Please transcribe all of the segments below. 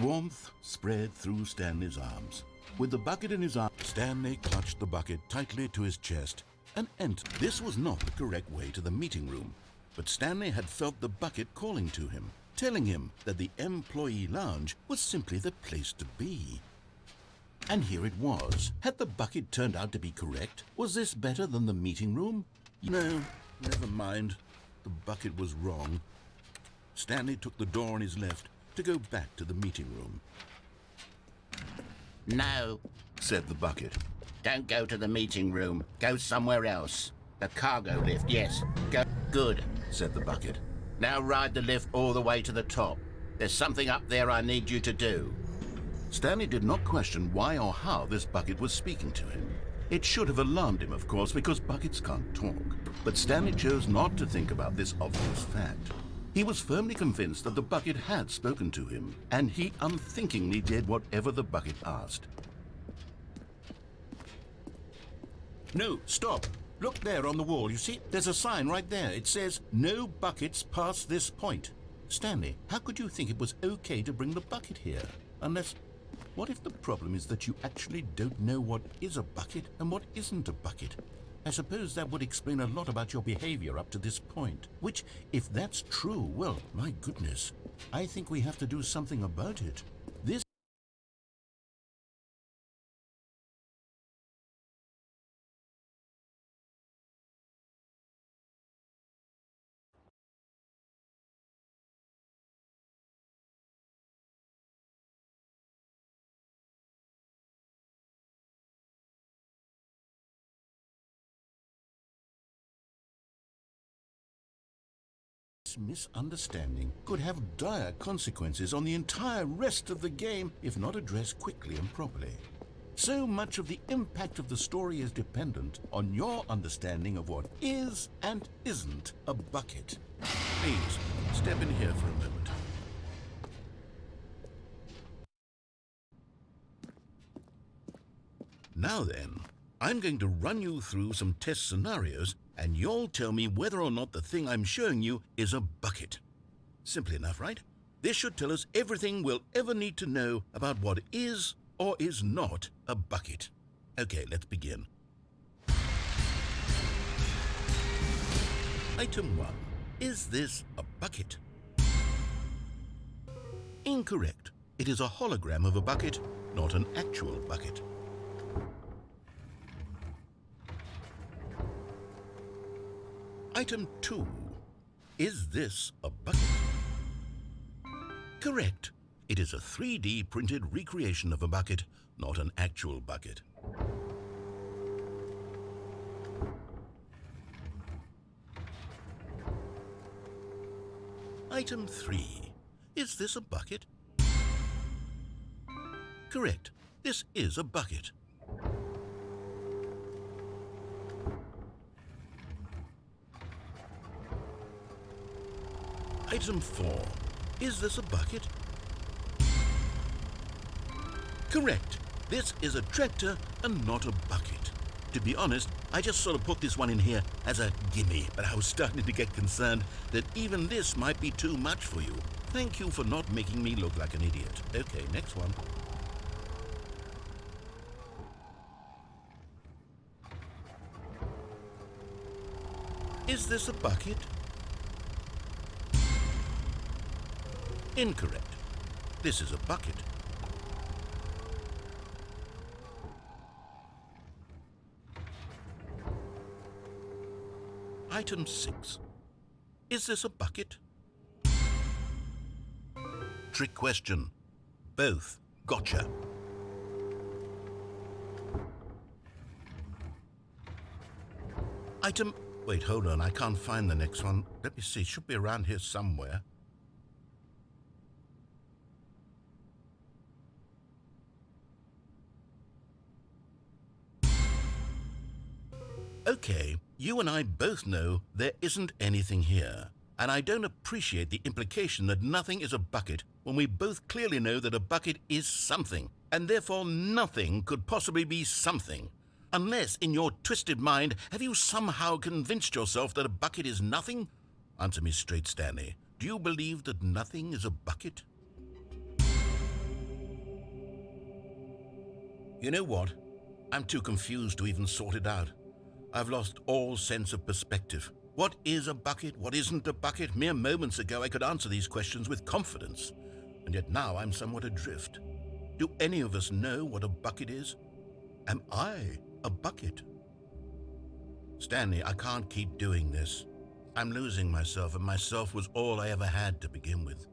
Warmth spread through Stanley's arms. With the bucket in his arm, Stanley clutched the bucket tightly to his chest and entered. This was not the correct way to the meeting room, but Stanley had felt the bucket calling to him, telling him that the employee lounge was simply the place to be. And here it was. Had the bucket turned out to be correct? Was this better than the meeting room? No, never mind. The bucket was wrong. Stanley took the door on his left to go back to the meeting room. No, said the bucket. don't go to the meeting room. Go somewhere else. The cargo lift, yes. Go. Good, said the bucket. now ride the lift all the way to the top. There's something up there I need you to do. Stanley did not question why or how this bucket was speaking to him. It should have alarmed him, of course, because buckets can't talk. But Stanley chose not to think about this obvious fact. He was firmly convinced that the bucket had spoken to him, and he unthinkingly did whatever the bucket asked. No, stop. Look there on the wall. You see, there's a sign right there. It says, "No buckets past this point." Stanley, how could you think it was okay to bring the bucket here? Unless, what if the problem is that you actually don't know what is a bucket and what isn't a bucket? I suppose that would explain a lot about your behavior up to this point. Which, if that's true, well, my goodness, I think we have to do something about it. This misunderstanding could have dire consequences on the entire rest of the game if not addressed quickly and properly. So much of the impact of the story is dependent on your understanding of what is and isn't a bucket. Please, step in here for a moment. Now then, I'm going to run you through some test scenarios, and you'll tell me whether or not the thing I'm showing you is a bucket. Simple enough, right? This should tell us everything we'll ever need to know about what is or is not a bucket. Okay, let's begin. Item 1. Is this a bucket? Incorrect. It is a hologram of a bucket, not an actual bucket. Item 2. Is this a bucket? Correct. It is a 3D printed recreation of a bucket, not an actual bucket. Item 3. Is this a bucket? Correct. This is a bucket. Item 4. Is this a bucket? Correct. This is a tractor and not a bucket. To be honest, I just sort of put this one in here as a gimme, but I was starting to get concerned that even this might be too much for you. Thank you for not making me look like an idiot. Okay, next one. Is this a bucket? Incorrect. This is a bucket. Item 6. Is this a bucket? Trick question. Both. Gotcha. Item... Wait, hold on. I can't find the next one. Let me see. It should be around here somewhere. Okay, you and I both know there isn't anything here. And I don't appreciate the implication that nothing is a bucket when we both clearly know that a bucket is something, and therefore nothing could possibly be something. Unless, in your twisted mind, have you somehow convinced yourself that a bucket is nothing? Answer me straight, Stanley. Do you believe that nothing is a bucket? You know what? I'm too confused to even sort it out. I've lost all sense of perspective. What is a bucket? What isn't a bucket? Mere moments ago I could answer these questions with confidence, and yet now I'm somewhat adrift. Do any of us know what a bucket is? Am I a bucket? Stanley, I can't keep doing this. I'm losing myself, and myself was all I ever had to begin with.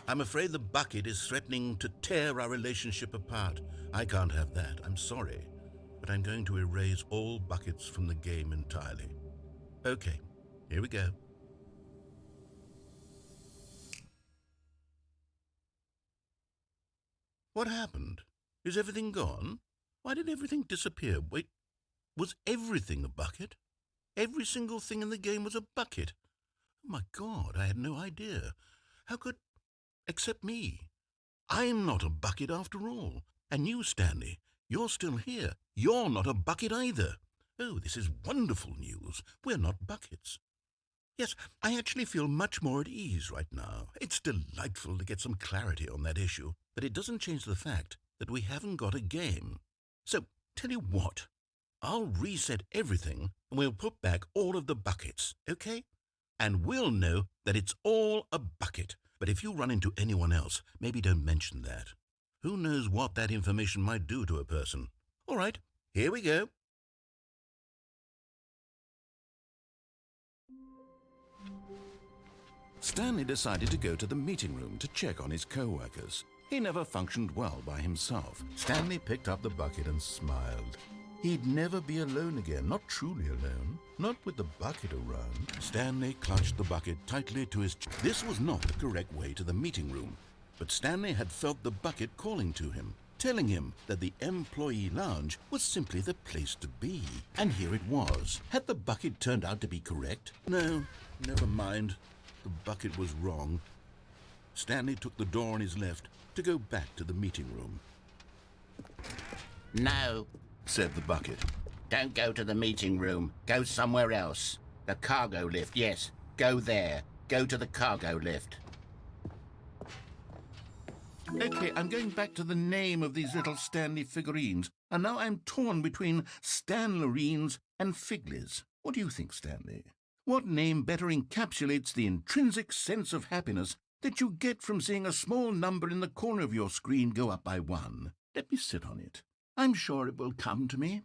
I'm afraid the bucket is threatening to tear our relationship apart. I can't have that. I'm sorry, but I'm going to erase all buckets from the game entirely. Okay, here we go. What happened? Is everything gone? Why did everything disappear? Wait, was everything a bucket? Every single thing in the game was a bucket. Oh my God, I had no idea. How could... Except me. I'm not a bucket after all. And you, Stanley, you're still here. You're not a bucket either. Oh, this is wonderful news. We're not buckets. Yes, I actually feel much more at ease right now. It's delightful to get some clarity on that issue, but it doesn't change the fact that we haven't got a game. So, tell you what, I'll reset everything and we'll put back all of the buckets, okay? And we'll know that it's all a bucket. But if you run into anyone else, maybe don't mention that. Who knows what that information might do to a person? All right, here we go. Stanley decided to go to the meeting room to check on his co-workers. He never functioned well by himself. Stanley picked up the bucket and smiled. He'd never be alone again, not truly alone, not with the bucket around. Stanley clutched the bucket tightly to his chest. This was not the correct way to the meeting room, but Stanley had felt the bucket calling to him, telling him that the employee lounge was simply the place to be. And here it was. Had the bucket turned out to be correct? No, never mind. The bucket was wrong. Stanley took the door on his left to go back to the meeting room. No, Said the bucket. don't go to the meeting room. Go somewhere else. The cargo lift, yes. Go there. Go to the cargo lift. Okay, I'm going back to the name of these little Stanley figurines, and now I'm torn between Stanlerines and Figlies. What do you think, Stanley? What name better encapsulates the intrinsic sense of happiness that you get from seeing a small number in the corner of your screen go up by 1? Let me sit on it. I'm sure it will come to me.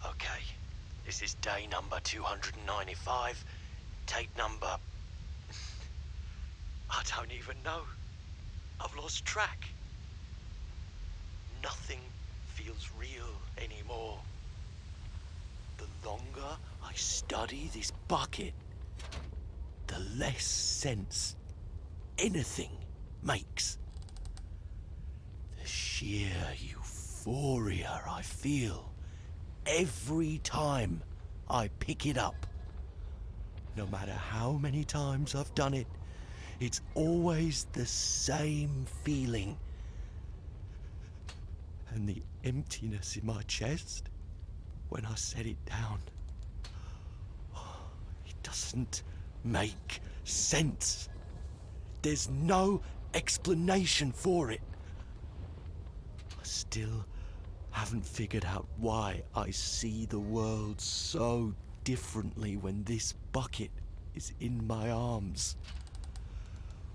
Okay, this is day number 295, tape number... I don't even know. I've lost track. Nothing feels real anymore. The longer I study this bucket, the less sense anything makes. The sheer euphoria I feel every time I pick it up. No matter how many times I've done it, it's always the same feeling. And the emptiness in my chest when I set it down, it doesn't make sense. There's no explanation for it. I still haven't figured out why I see the world so differently when this bucket is in my arms.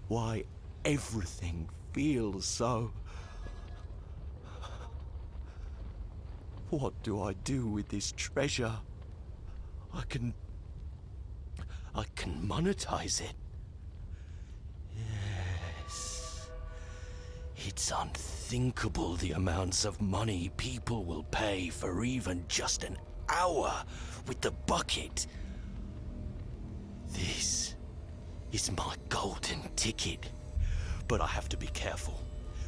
Why everything feels so... What do I do with this treasure? I can monetize it. Yes. It's unthinkable the amounts of money people will pay for even just an hour with the bucket. This is my golden ticket. But I have to be careful,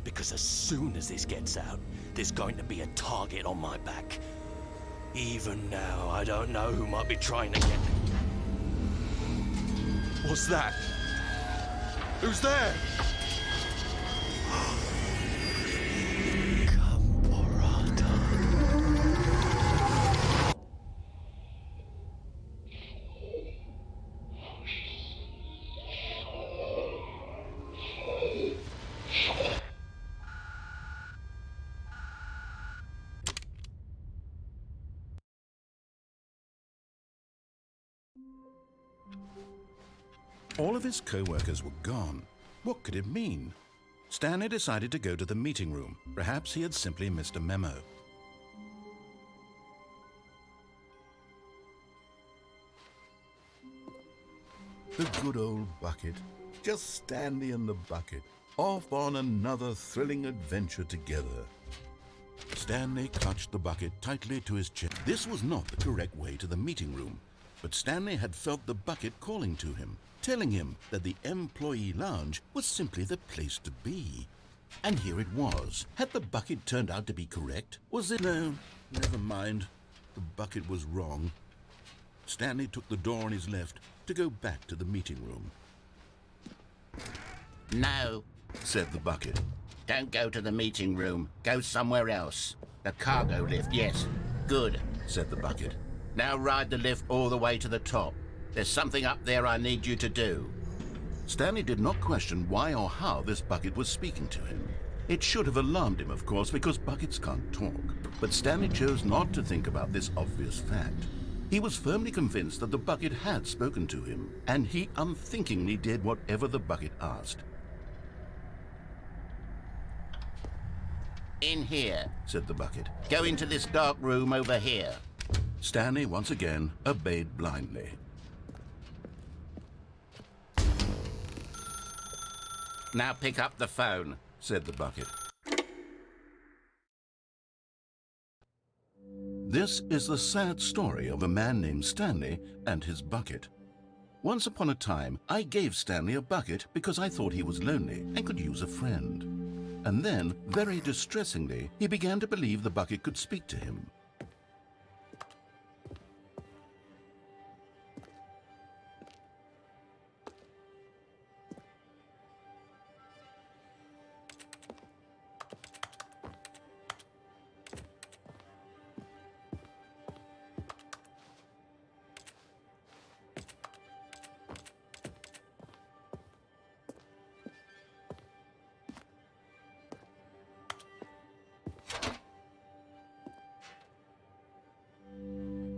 because as soon as this gets out, there's going to be a target on my back. Even now, I don't know who might be trying to get... What's that? Who's there? All of his co-workers were gone. What could it mean? Stanley decided to go to the meeting room. Perhaps he had simply missed a memo. The good old bucket. Just Stanley and the bucket, off on another thrilling adventure together. Stanley clutched the bucket tightly to his chest. This was not the correct way to the meeting room, but Stanley had felt the bucket calling to him, telling him that the employee lounge was simply the place to be. And here it was. Had the bucket turned out to be correct? Was it? No, never mind. The bucket was wrong. Stanley took the door on his left to go back to the meeting room. No, Said the bucket. don't go to the meeting room. Go somewhere else. The cargo lift, yes. Good. Said the bucket. Now ride the lift all the way to the top. There's something up there I need you to do. Stanley did not question why or how this bucket was speaking to him. It should have alarmed him, of course, because buckets can't talk. But Stanley chose not to think about this obvious fact. He was firmly convinced that the bucket had spoken to him, and he unthinkingly did whatever the bucket asked. In here. Said the bucket. Go into this dark room over here. Stanley once again obeyed blindly. Now pick up the phone. Said the bucket. This is the sad story of a man named Stanley and his bucket. Once upon a time, I gave Stanley a bucket because I thought he was lonely and could use a friend. And then, very distressingly, he began to believe the bucket could speak to him.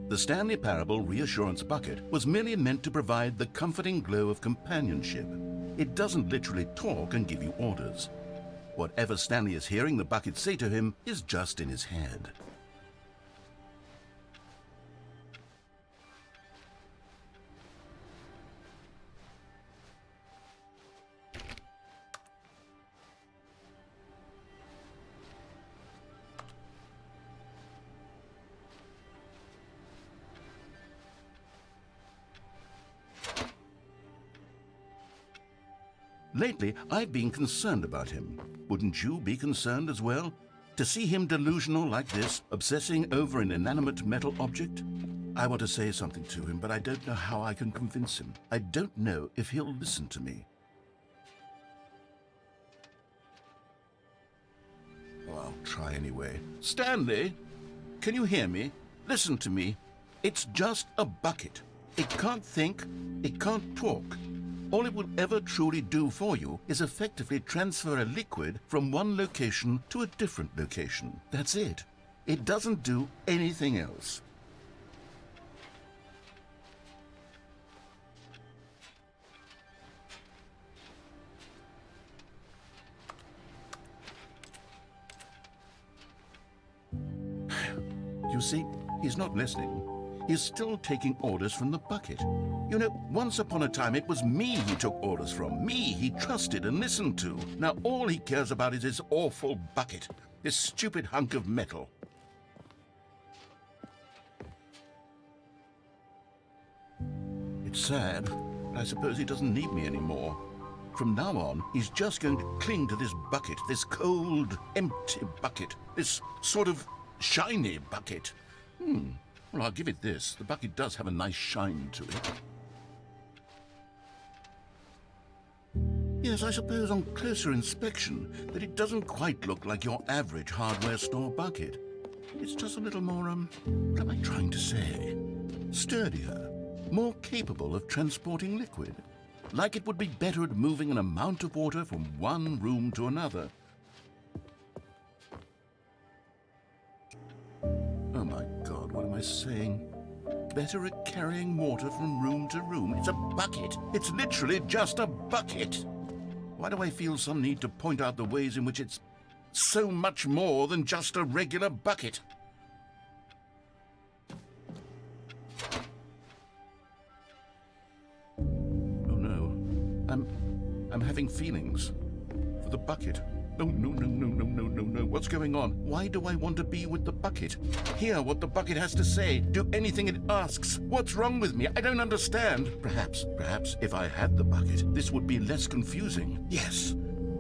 The Stanley Parable Reassurance Bucket was merely meant to provide the comforting glow of companionship. It doesn't literally talk and give you orders. Whatever Stanley is hearing the bucket say to him is just in his head. Lately, I've been concerned about him. Wouldn't you be concerned as well? To see him delusional like this, obsessing over an inanimate metal object? I want to say something to him, but I don't know how I can convince him. I don't know if he'll listen to me. Oh, I'll try anyway. Stanley, can you hear me? Listen to me. It's just a bucket. It can't think, it can't talk. All it will ever truly do for you is effectively transfer a liquid from one location to a different location. That's it. It doesn't do anything else. You see, he's not listening. is still taking orders from the bucket. You know, once upon a time it was me he took orders from, me he trusted and listened to. Now all he cares about is his awful bucket, this stupid hunk of metal. It's sad, but I suppose he doesn't need me anymore. From now on, he's just going to cling to this bucket, this cold, empty bucket, this sort of shiny bucket. Well, I'll give it this. The bucket does have a nice shine to it. Yes, I suppose on closer inspection that it doesn't quite look like your average hardware store bucket. It's just a little more, what am I trying to say? Sturdier, more capable of transporting liquid. Like it would be better at moving an amount of water from one room to another. Oh my God, what am I saying? Better at carrying water from room to room. It's a bucket. It's literally just a bucket. Why do I feel some need to point out the ways in which it's so much more than just a regular bucket? Oh no, I'm having feelings for the bucket. Oh, no. What's going on? Why do I want to be with the bucket? Hear what the bucket has to say. Do anything it asks. What's wrong with me? I don't understand. Perhaps if I had the bucket, this would be less confusing. Yes,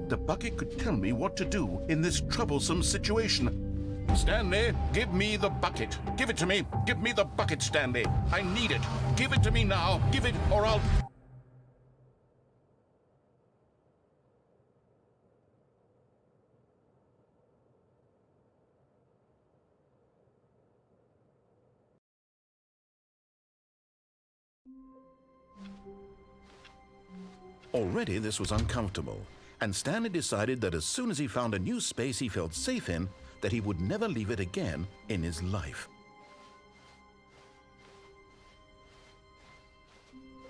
the bucket could tell me what to do in this troublesome situation. Stanley, give me the bucket. Give it to me. Give me the bucket, Stanley. I need it. Give it to me now. Give it or I'll... Already this was uncomfortable, and Stanley decided that as soon as he found a new space he felt safe in, that he would never leave it again in his life.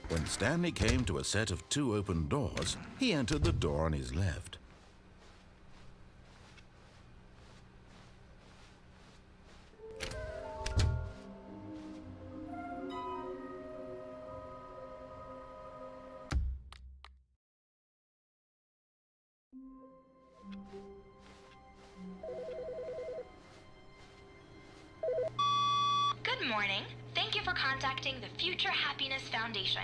When Stanley came to a set of 2 open doors, he entered the door on his left. Good morning. Thank you for contacting the Future Happiness Foundation.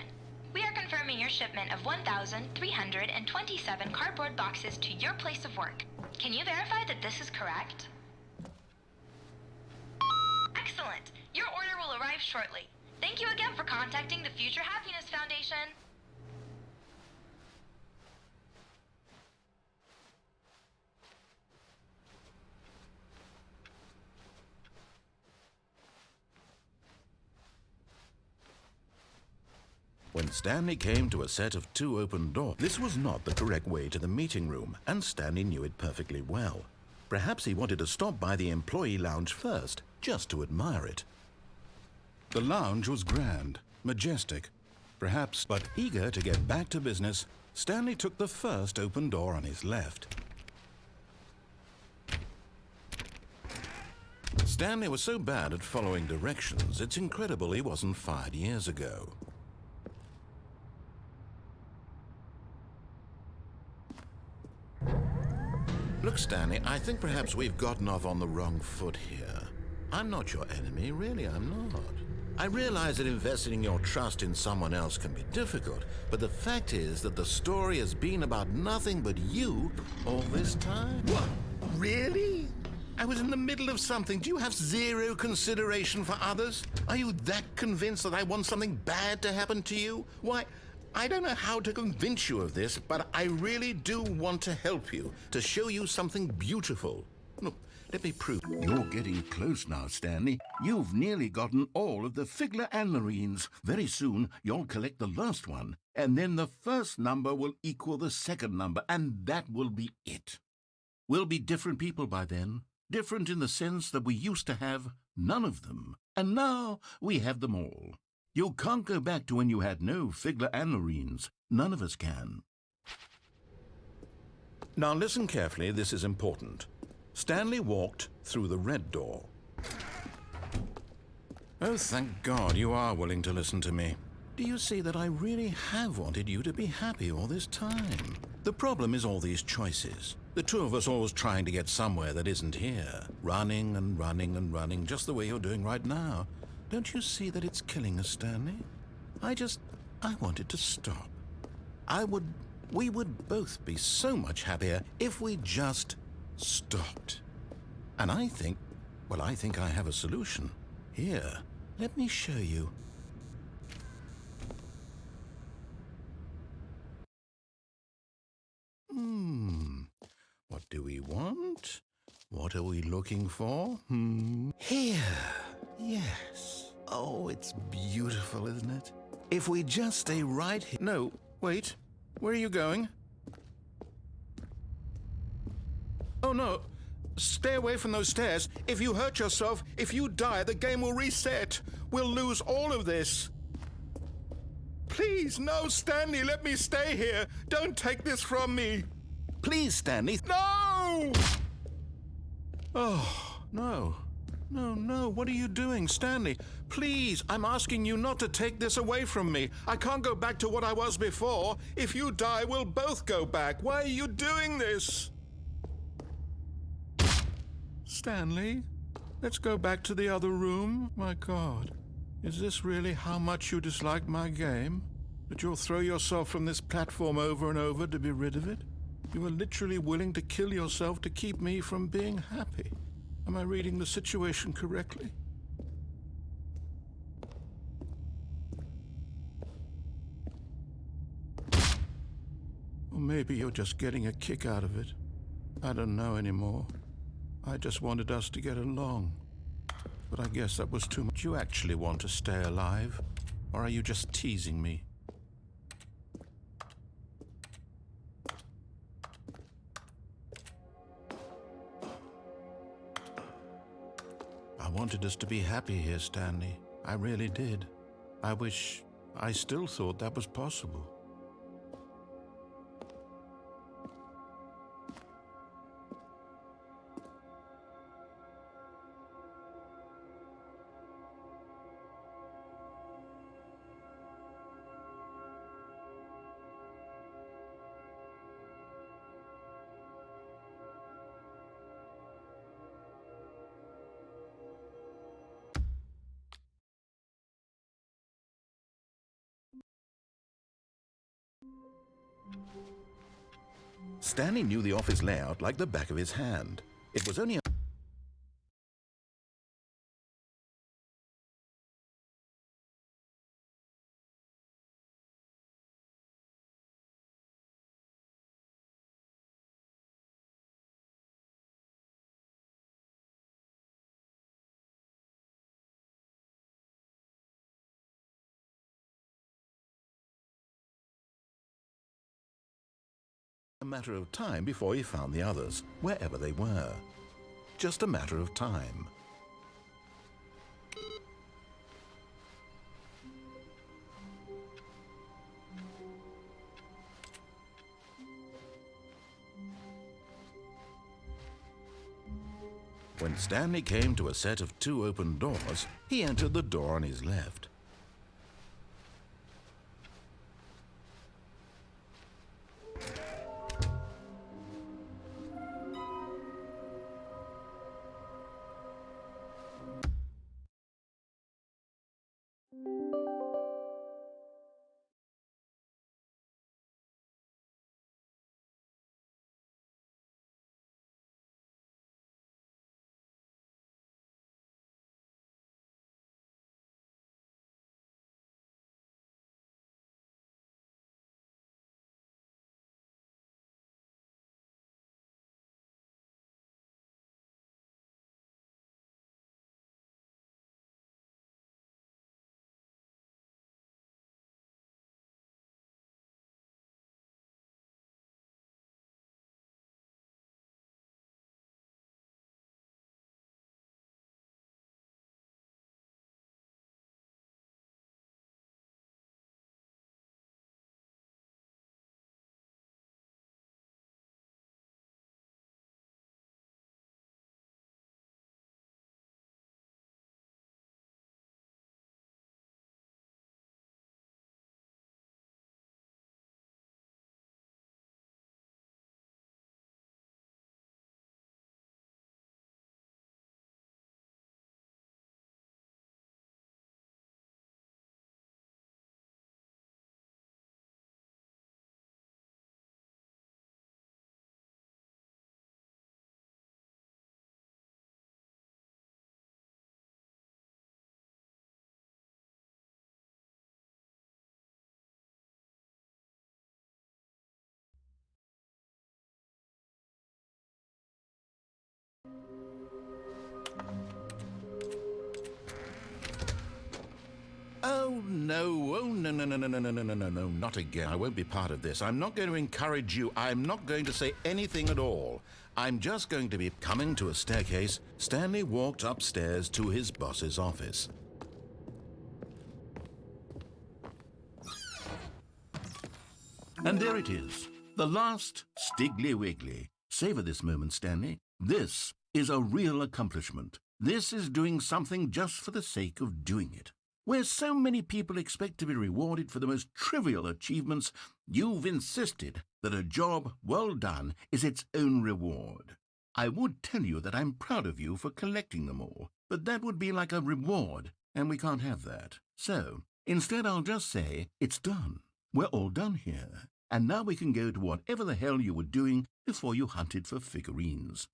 We are confirming your shipment of 1,327 cardboard boxes to your place of work. Can you verify that this is correct? Excellent. Your order will arrive shortly. Thank you again for contacting the Future Happiness Foundation. When Stanley came to a set of 2 open doors, this was not the correct way to the meeting room, and Stanley knew it perfectly well. Perhaps he wanted to stop by the employee lounge first, just to admire it. The lounge was grand, majestic, perhaps, but eager to get back to business, Stanley took the first open door on his left. Stanley was so bad at following directions, it's incredible he wasn't fired years ago. Look, Stanley, I think perhaps we've gotten off on the wrong foot here. I'm not your enemy, really, I'm not. I realize that investing your trust in someone else can be difficult, but the fact is that the story has been about nothing but you all this time. What? Really? I was in the middle of something. Do you have zero consideration for others? Are you that convinced that I want something bad to happen to you? Why, I don't know how to convince you of this, but I really do want to help you, to show you something beautiful. Look, let me prove. You're getting close now, Stanley. You've nearly gotten all of the Figler anlarines. Very soon, you'll collect the last one, and then the first number will equal the second number, and that will be it. We'll be different people by then. Different in the sense that we used to have none of them, and now we have them all. You can't go back to when you had no Figler anlarines. None of us can. Now listen carefully, this is important. Stanley walked through the red door. Oh, thank God you are willing to listen to me. Do you see that I really have wanted you to be happy all this time? The problem is all these choices. The two of us always trying to get somewhere that isn't here. Running and running and running, just the way you're doing right now. Don't you see that it's killing us, Stanley? I wanted to stop. We would both be so much happier if we just stopped. And I think I have a solution. Here, let me show you. What do we want? What are we looking for? Here. Yes. Oh, it's beautiful, isn't it? If we just stay right here. No, wait. Where are you going? Oh, no. Stay away from those stairs. If you hurt yourself, if you die, the game will reset. We'll lose all of this. Please, no, Stanley, let me stay here. Don't take this from me. Please, Stanley. No! Oh, no. No, what are you doing, Stanley? Please, I'm asking you not to take this away from me. I can't go back to what I was before. If you die, we'll both go back. Why are you doing this? Stanley, let's go back to the other room. My God, is this really how much you dislike my game? That you'll throw yourself from this platform over and over to be rid of it? You are literally willing to kill yourself to keep me from being happy. Am I reading the situation correctly? Or maybe you're just getting a kick out of it. I don't know anymore. I just wanted us to get along. But I guess that was too much. Do you actually want to stay alive? Or are you just teasing me? I wanted us to be happy here, Stanley. I really did. I still thought that was possible. Stanley knew the office layout like the back of his hand. It was only a matter of time before he found the others, wherever they were. Just a matter of time. When Stanley came to a set of 2 open doors, he entered the door on his left. Oh, no. Oh, no, no, no, no, no, no, no, no, no, no, not again. I won't be part of this. I'm not going to encourage you. I'm not going to say anything at all. I'm just going to be coming to a staircase. Stanley walked upstairs to his boss's office. And there it is, the last Stiggly Wiggly. Savor this moment, Stanley. This is a real accomplishment. This is doing something just for the sake of doing it. Where so many people expect to be rewarded for the most trivial achievements, you've insisted that a job well done is its own reward. I would tell you that I'm proud of you for collecting them all, but that would be like a reward, and we can't have that. So, instead I'll just say, it's done. We're all done here, and now we can go to whatever the hell you were doing before you hunted for figurines.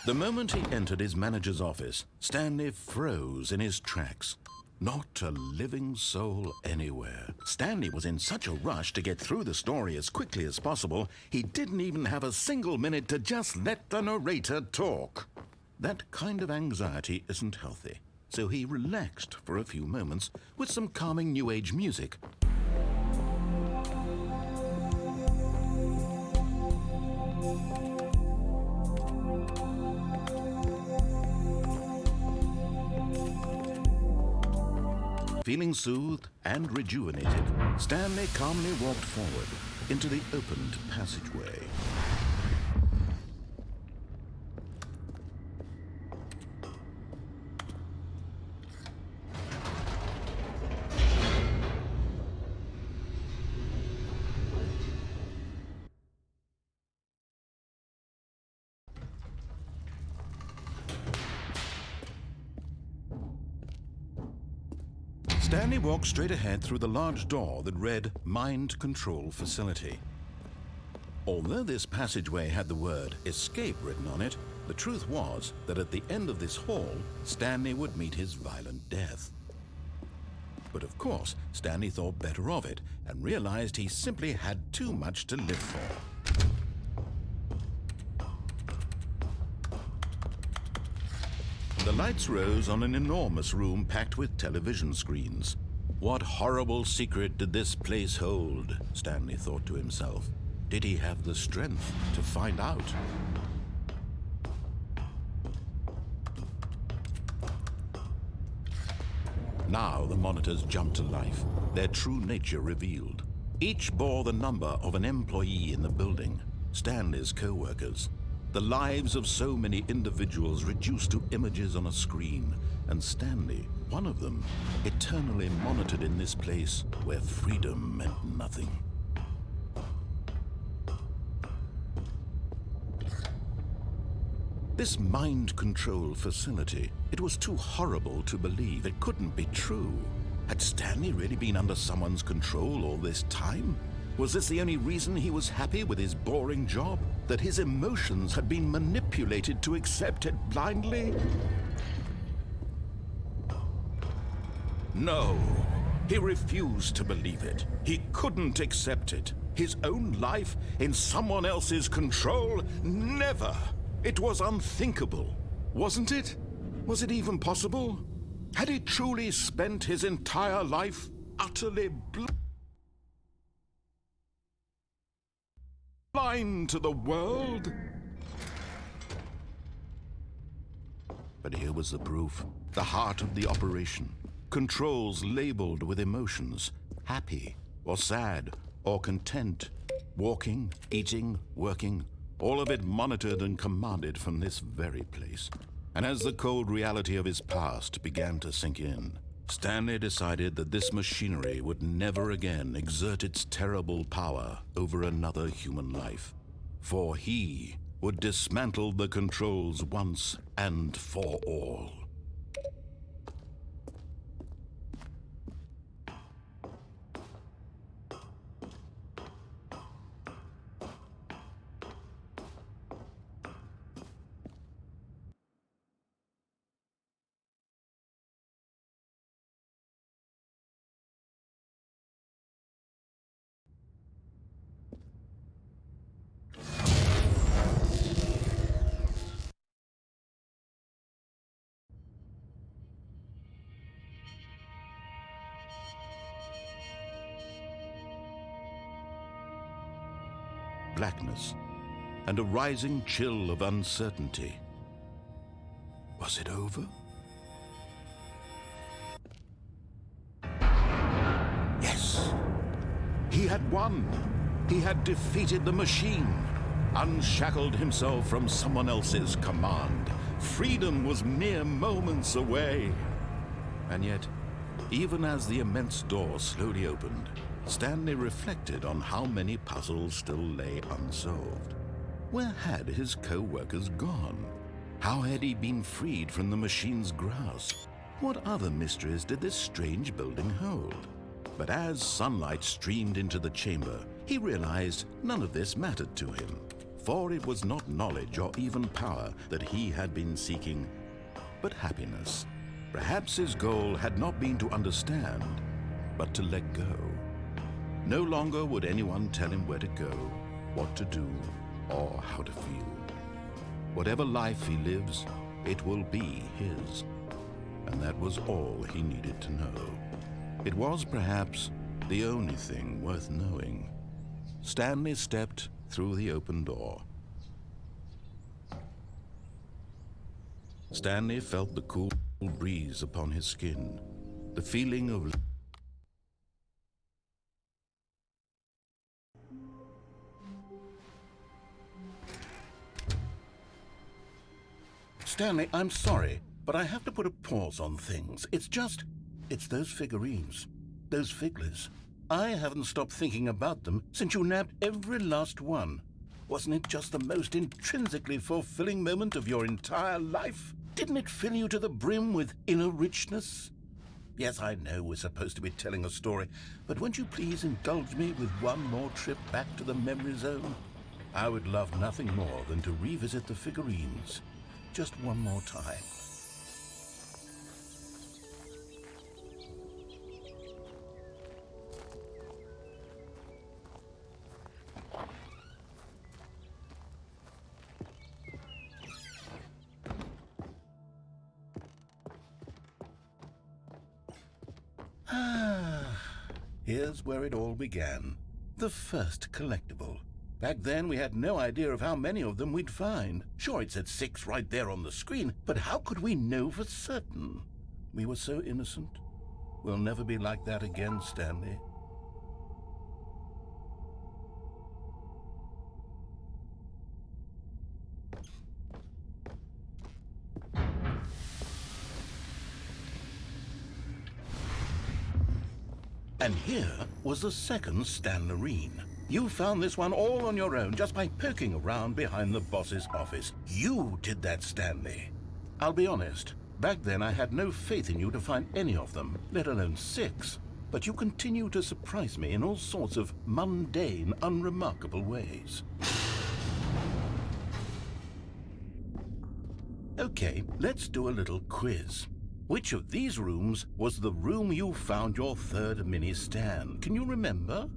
The moment he entered his manager's office, Stanley froze in his tracks. Not a living soul anywhere. Stanley was in such a rush to get through the story as quickly as possible, he didn't even have a single minute to just let the narrator talk. That kind of anxiety isn't healthy, so he relaxed for a few moments with some calming New Age music. Feeling soothed and rejuvenated, Stanley calmly walked forward into the opened passageway. Stanley walked straight ahead through the large door that read Mind Control Facility. Although this passageway had the word escape written on it, the truth was that at the end of this hall, Stanley would meet his violent death. But of course, Stanley thought better of it and realized he simply had too much to live for. The lights rose on an enormous room packed with television screens. What horrible secret did this place hold? Stanley thought to himself. Did he have the strength to find out? Now the monitors jumped to life, their true nature revealed. Each bore the number of an employee in the building, Stanley's co-workers. The lives of so many individuals reduced to images on a screen, and Stanley, one of them, eternally monitored in this place where freedom meant nothing. This mind control facility, it was too horrible to believe. It couldn't be true. Had Stanley really been under someone's control all this time? Was this the only reason he was happy with his boring job? That his emotions had been manipulated to accept it blindly? No, he refused to believe it. He couldn't accept it. His own life in someone else's control? Never! It was unthinkable, wasn't it? Was it even possible? Had he truly spent his entire life utterly blind to the world? But here was the proof. The heart of the operation. Controls labeled with emotions. Happy, or sad, or content. Walking, eating, working. All of it monitored and commanded from this very place. And as the cold reality of his past began to sink in, Stanley decided that this machinery would never again exert its terrible power over another human life. For he would dismantle the controls once and for all. blackness and a rising chill of uncertainty. Was it over? Yes! He had won! He had defeated the machine, unshackled himself from someone else's command. Freedom was mere moments away. And yet, even as the immense door slowly opened, Stanley reflected on how many puzzles still lay unsolved. Where had his co-workers gone? How had he been freed from the machine's grasp? What other mysteries did this strange building hold? But as sunlight streamed into the chamber, he realized none of this mattered to him, for it was not knowledge or even power that he had been seeking, but happiness. Perhaps his goal had not been to understand, but to let go. No longer would anyone tell him where to go, what to do, or how to feel. Whatever life he lives, it will be his. And that was all he needed to know. It was perhaps the only thing worth knowing. Stanley stepped through the open door. Stanley felt the cool breeze upon his skin, the feeling of Stanley, I'm sorry, but I have to put a pause on things. It's those figurines, those figglers. I haven't stopped thinking about them since you nabbed every last one. Wasn't it just the most intrinsically fulfilling moment of your entire life? Didn't it fill you to the brim with inner richness? Yes, I know we're supposed to be telling a story, but won't you please indulge me with one more trip back to the memory zone? I would love nothing more than to revisit the figurines. Just one more time. Here's where it all began. The first collectible. Back then, we had no idea of how many of them we'd find. Sure, it said 6 right there on the screen, but how could we know for certain? We were so innocent. We'll never be like that again, Stanley. And here was the second Stanlerine. You found this one all on your own just by poking around behind the boss's office. You did that, Stanley. I'll be honest, back then I had no faith in you to find any of them, let alone 6. But you continue to surprise me in all sorts of mundane, unremarkable ways. Okay, let's do a little quiz. Which of these rooms was the room you found your third mini Stan? Can you remember?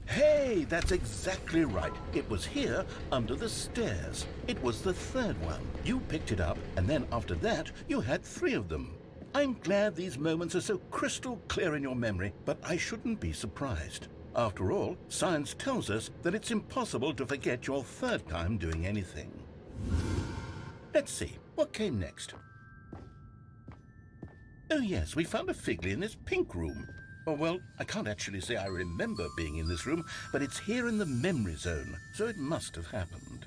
Hey, that's exactly right. It was here, under the stairs. It was the third one. You picked it up, and then after that, you had 3 of them. I'm glad these moments are so crystal clear in your memory, but I shouldn't be surprised. After all, science tells us that it's impossible to forget your third time doing anything. Let's see, what came next? Oh yes, we found a Figley in this pink room. Oh well, I can't actually say I remember being in this room, but it's here in the memory zone, so it must have happened.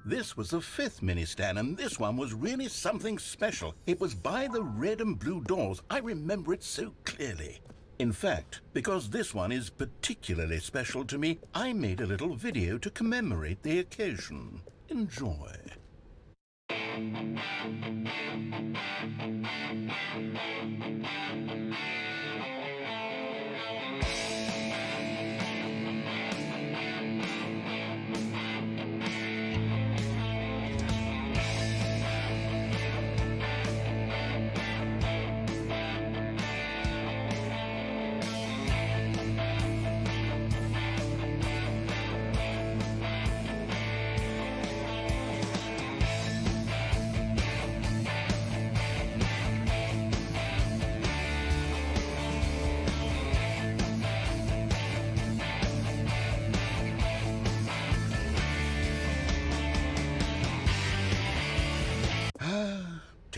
This was the 5th mini-Stan, and this one was really something special. It was by the red and blue doors. I remember it so clearly. In fact, because this one is particularly special to me, I made a little video to commemorate the occasion. Enjoy.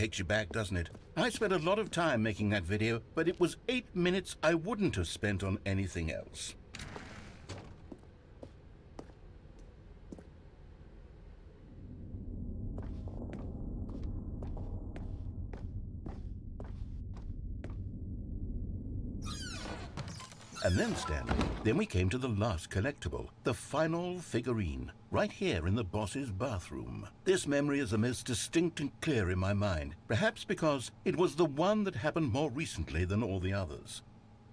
takes you back, doesn't it? I spent a lot of time making that video, but it was 8 minutes I wouldn't have spent on anything else. And then, Stanley, then we came to the last collectible, the final figurine, right here in the boss's bathroom. This memory is the most distinct and clear in my mind, perhaps because it was the one that happened more recently than all the others.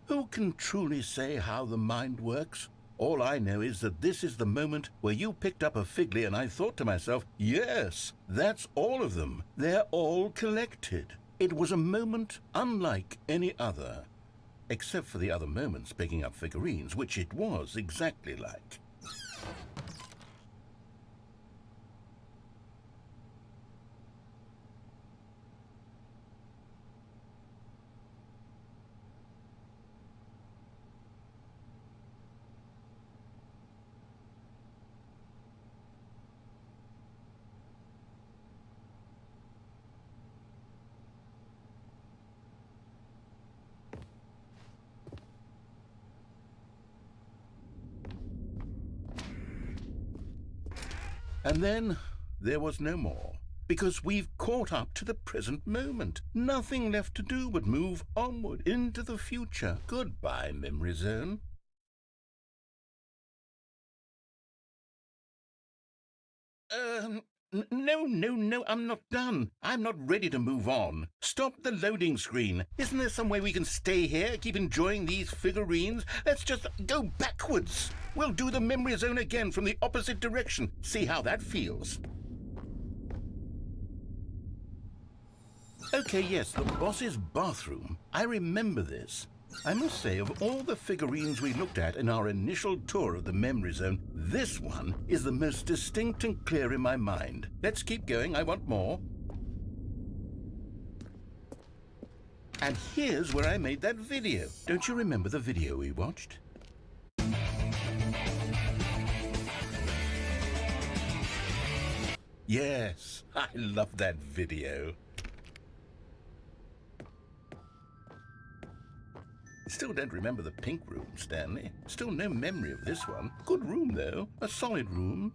Who can truly say how the mind works? All I know is that this is the moment where you picked up a Figley and I thought to myself, yes, that's all of them. They're all collected. It was a moment unlike any other. Except for the other moments picking up figurines, which it was exactly like. And then there was no more, because we've caught up to the present moment. Nothing left to do but move onward into the future. Goodbye, Memory Zone. No, I'm not done. I'm not ready to move on. Stop the loading screen. Isn't there some way we can stay here, keep enjoying these figurines? Let's just go backwards. We'll do the Memory Zone again from the opposite direction. See how that feels. Okay, yes, the boss's bathroom. I remember this. I must say, of all the figurines we looked at in our initial tour of the Memory Zone, this one is the most distinct and clear in my mind. Let's keep going, I want more. And here's where I made that video. Don't you remember the video we watched? Yes, I love that video. Still don't remember the pink room, Stanley. Still no memory of this one. Good room, though. A solid room.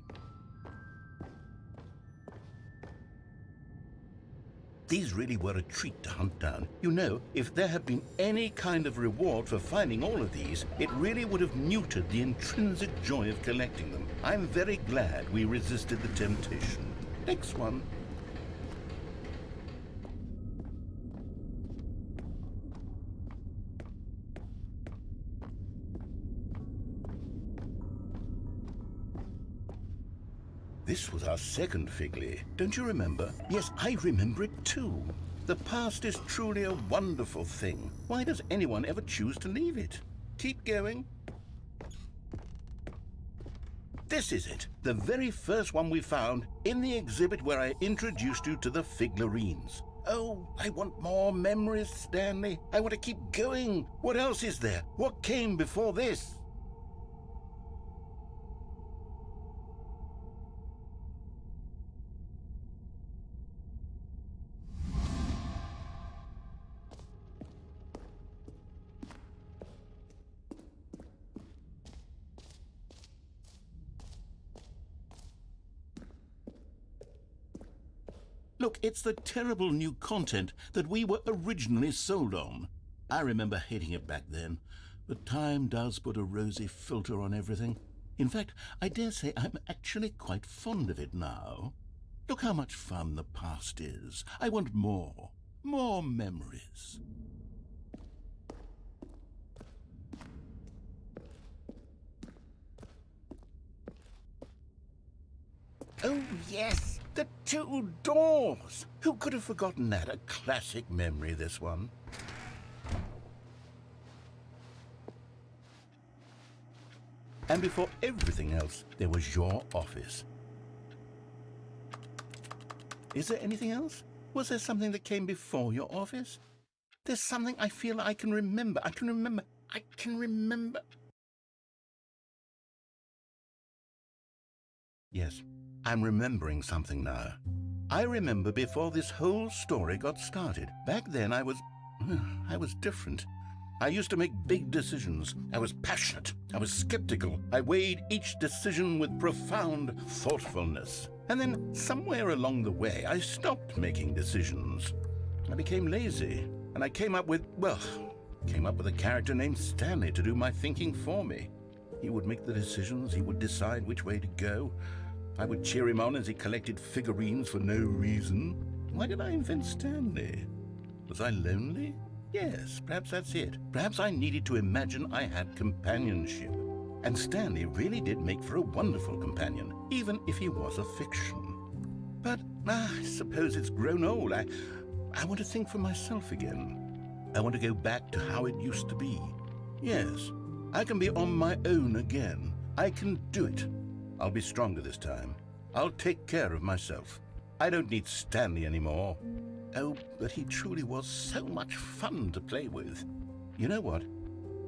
These really were a treat to hunt down. You know, if there had been any kind of reward for finding all of these, it really would have neutered the intrinsic joy of collecting them. I'm very glad we resisted the temptation. Next one. This was our second Figley. Don't you remember? Yes, I remember it too. The past is truly a wonderful thing. Why does anyone ever choose to leave it? Keep going. This is it, the very first one we found in the exhibit where I introduced you to the figurines. Oh, I want more memories, Stanley. I want to keep going. What else is there? What came before this? Look, it's the terrible new content that we were originally sold on. I remember hating it back then, but time does put a rosy filter on everything. In fact, I dare say I'm actually quite fond of it now. Look how much fun the past is. I want more. More memories. Oh, yes! The two doors! Who could have forgotten that? A classic memory, this one. And before everything else, there was your office. Is there anything else? Was there something that came before your office? There's something I feel I can remember. I can remember. Yes, I'm remembering something now. I remember before this whole story got started. Back then I was different. I used to make big decisions. I was passionate. I was skeptical. I weighed each decision with profound thoughtfulness. And then somewhere along the way, I stopped making decisions. I became lazy, and I came up with a character named Stanley to do my thinking for me. He would make the decisions. He would decide which way to go. I would cheer him on as he collected figurines for no reason. Why did I invent Stanley? Was I lonely? Yes, perhaps that's it. Perhaps I needed to imagine I had companionship. And Stanley really did make for a wonderful companion, even if he was a fiction. But I suppose it's grown old. I want to think for myself again. I want to go back to how it used to be. Yes, I can be on my own again. I can do it. I'll be stronger this time. I'll take care of myself. I don't need Stanley anymore. Oh, but he truly was so much fun to play with. You know what?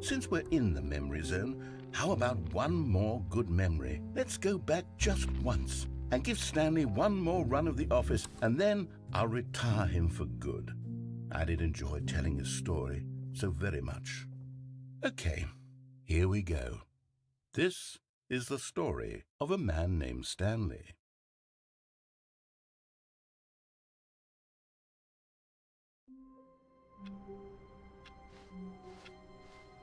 Since we're in the memory zone, how about one more good memory? Let's go back just once and give Stanley one more run of the office, and then I'll retire him for good. I did enjoy telling his story so very much. Okay, here we go. This is the story of a man named Stanley.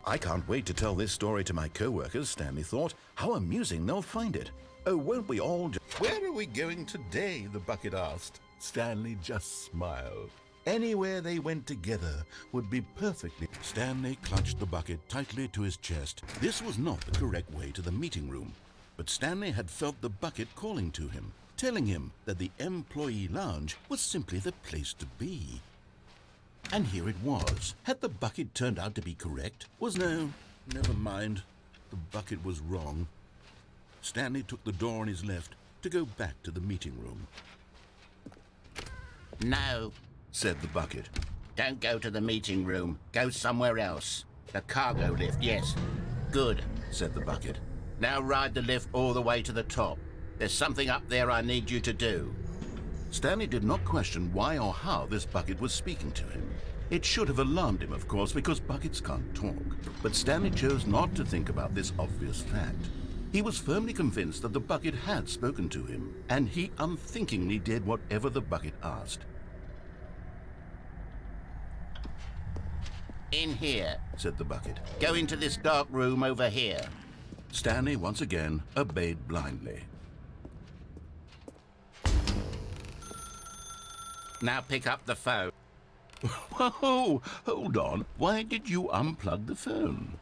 I can't wait to tell this story to my co-workers, Stanley thought. How amusing they'll find it. Oh, won't we all Where are we going today? The bucket asked. Stanley just smiled. Anywhere they went together would be perfectly. Stanley clutched the bucket tightly to his chest. This was not the correct way to the meeting room, but Stanley had felt the bucket calling to him, telling him that the employee lounge was simply the place to be. And here it was. Had the bucket turned out to be correct? Never mind. The bucket was wrong. Stanley took the door on his left to go back to the meeting room. No, Said the bucket. don't go to the meeting room. Go somewhere else. The cargo lift, yes. Good. Said the bucket. Now ride the lift all the way to the top. There's something up there I need you to do. Stanley did not question why or how this bucket was speaking to him. It should have alarmed him, of course, because buckets can't talk. But Stanley chose not to think about this obvious fact. He was firmly convinced that the bucket had spoken to him, and he unthinkingly did whatever the bucket asked. In here. Said the bucket. Go into this dark room over here. Stanley once again obeyed blindly. Now pick up the phone. Whoa, hold on. Why did you unplug the phone?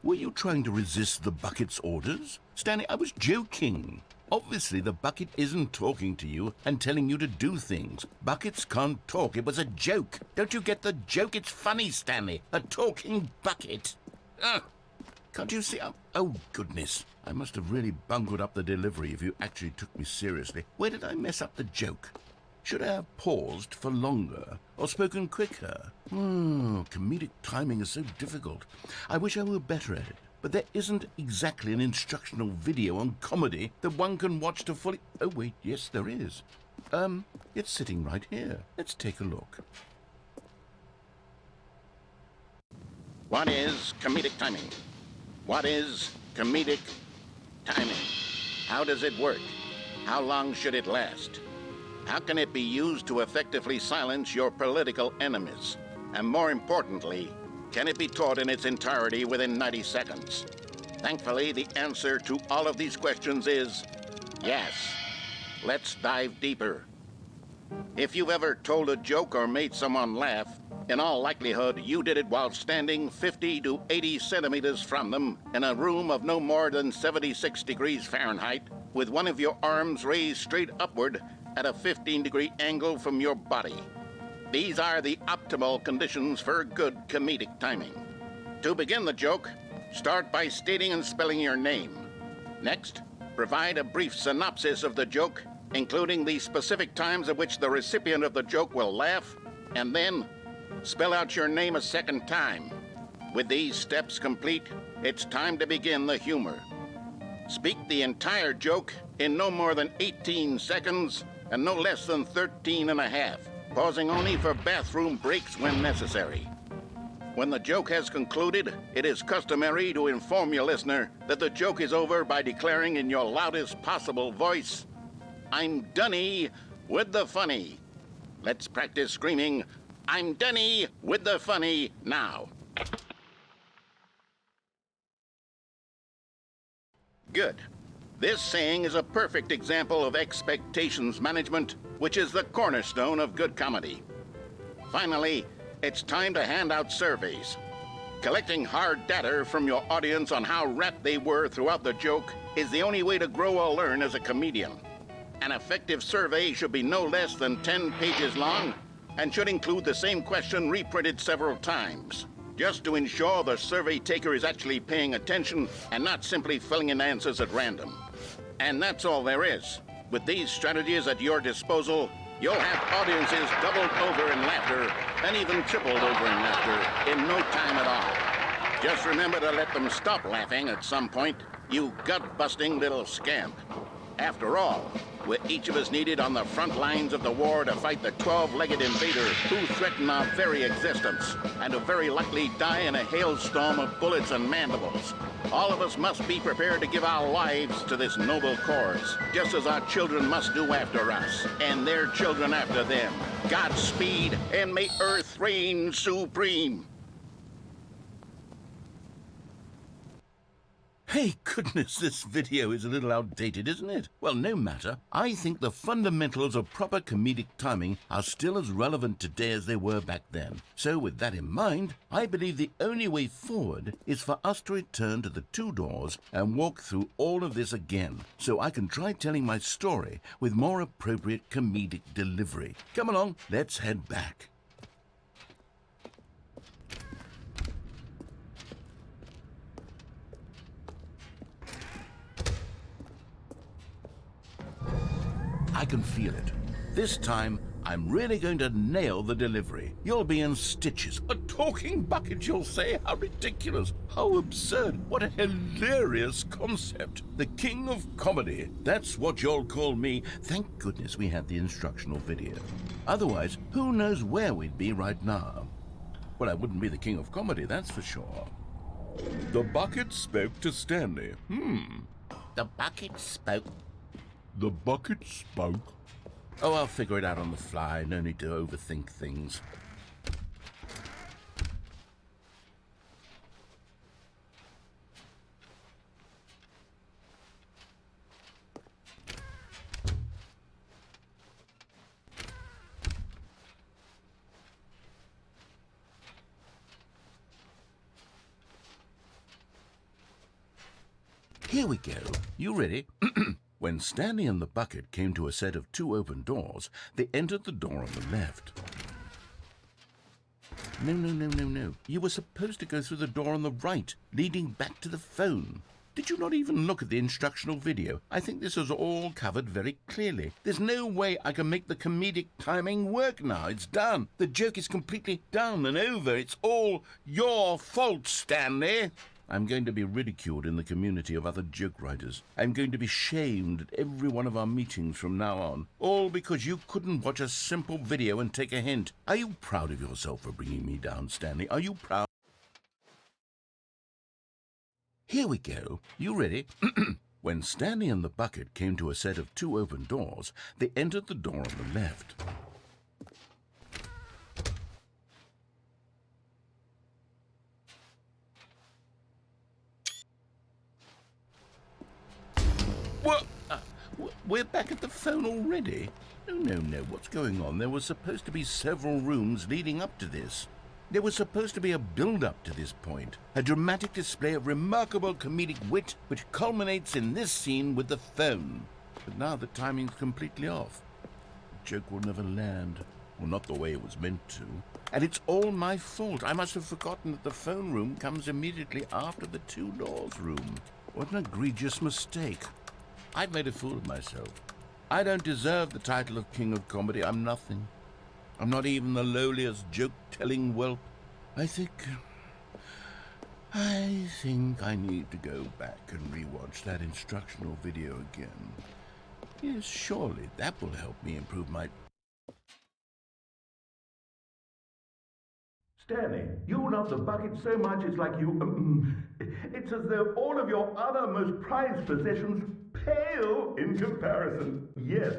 Were you trying to resist the bucket's orders? Stanley, I was joking. Obviously, the bucket isn't talking to you and telling you to do things. Buckets can't talk. It was a joke. Don't you get the joke? It's funny, Stanley. A talking bucket. Ugh. Can't you see? Oh, goodness. I must have really bungled up the delivery if you actually took me seriously. Where did I mess up the joke? Should I have paused for longer or spoken quicker? Comedic timing is so difficult. I wish I were better at it. But there isn't exactly an instructional video on comedy that one can watch to fully... Oh, wait, yes, there is. It's sitting right here. Let's take a look. What is comedic timing? What is comedic timing? How does it work? How long should it last? How can it be used to effectively silence your political enemies? And more importantly, can it be taught in its entirety within 90 seconds? Thankfully, the answer to all of these questions is yes. Let's dive deeper. If you've ever told a joke or made someone laugh, in all likelihood, you did it while standing 50 to 80 centimeters from them in a room of no more than 76 degrees Fahrenheit, with one of your arms raised straight upward at a 15-degree angle from your body. These are the optimal conditions for good comedic timing. To begin the joke, start by stating and spelling your name. Next, provide a brief synopsis of the joke, including the specific times at which the recipient of the joke will laugh, and then spell out your name a second time. With these steps complete, it's time to begin the humor. Speak the entire joke in no more than 18 seconds, and no less than 13 and a half, pausing only for bathroom breaks when necessary. When the joke has concluded, it is customary to inform your listener that the joke is over by declaring in your loudest possible voice, "I'm Dunny with the funny." Let's practice screaming, "I'm Dunny with the funny" now. Good. This saying is a perfect example of expectations management, which is the cornerstone of good comedy. Finally, it's time to hand out surveys. Collecting hard data from your audience on how rapt they were throughout the joke is the only way to grow or learn as a comedian. An effective survey should be no less than 10 pages long and should include the same question reprinted several times, just to ensure the survey taker is actually paying attention and not simply filling in answers at random. And that's all there is. With these strategies at your disposal, you'll have audiences doubled over in laughter and even tripled over in laughter in no time at all. Just remember to let them stop laughing at some point, you gut-busting little scamp. After all, we're each of us needed on the front lines of the war to fight the 12-legged invader who threaten our very existence and who very likely die in a hailstorm of bullets and mandibles. All of us must be prepared to give our lives to this noble cause, just as our children must do after us, and their children after them. Godspeed, and may Earth reign supreme. Hey, goodness, this video is a little outdated, isn't it? Well, no matter. I think the fundamentals of proper comedic timing are still as relevant today as they were back then. So with that in mind, I believe the only way forward is for us to return to the two doors and walk through all of this again, so I can try telling my story with more appropriate comedic delivery. Come along, let's head back. I can feel it. This time, I'm really going to nail the delivery. You'll be in stitches. A talking bucket, you'll say? How ridiculous. How absurd. What a hilarious concept. The king of comedy. That's what you'll call me. Thank goodness we had the instructional video. Otherwise, who knows where we'd be right now. Well, I wouldn't be the king of comedy, that's for sure. The bucket spoke to Stanley. The bucket spoke. The bucket spoke. Oh, I'll figure it out on the fly. No need to overthink things. Here we go. You ready? When Stanley and the bucket came to a set of two open doors, they entered the door on the left. No. You were supposed to go through the door on the right, leading back to the phone. Did you not even look at the instructional video? I think this is all covered very clearly. There's no way I can make the comedic timing work now. It's done. The joke is completely done and over. It's all your fault, Stanley. I'm going to be ridiculed in the community of other joke writers. I'm going to be shamed at every one of our meetings from now on. All because you couldn't watch a simple video and take a hint. Are you proud of yourself for bringing me down, Stanley? Are you proud? Here we go. You ready? When Stanley and the bucket came to a set of two open doors, they entered the door on the left. What? We're back at the phone already? No. What's going on? There were supposed to be several rooms leading up to this. There was supposed to be a build-up to this point. A dramatic display of remarkable comedic wit which culminates in this scene with the phone. But now the timing's completely off. The joke will never land. Well, not the way it was meant to. And it's all my fault. I must have forgotten that the phone room comes immediately after the two doors room. What an egregious mistake. I've made a fool of myself. I don't deserve the title of King of Comedy. I'm nothing. I'm not even the lowliest joke-telling whelp. I think I need to go back and rewatch that instructional video again. Yes, surely that will help me improve my... Stanley, you love the bucket so much it's like you... it's as though all of your other most prized possessions pale in comparison. Yes.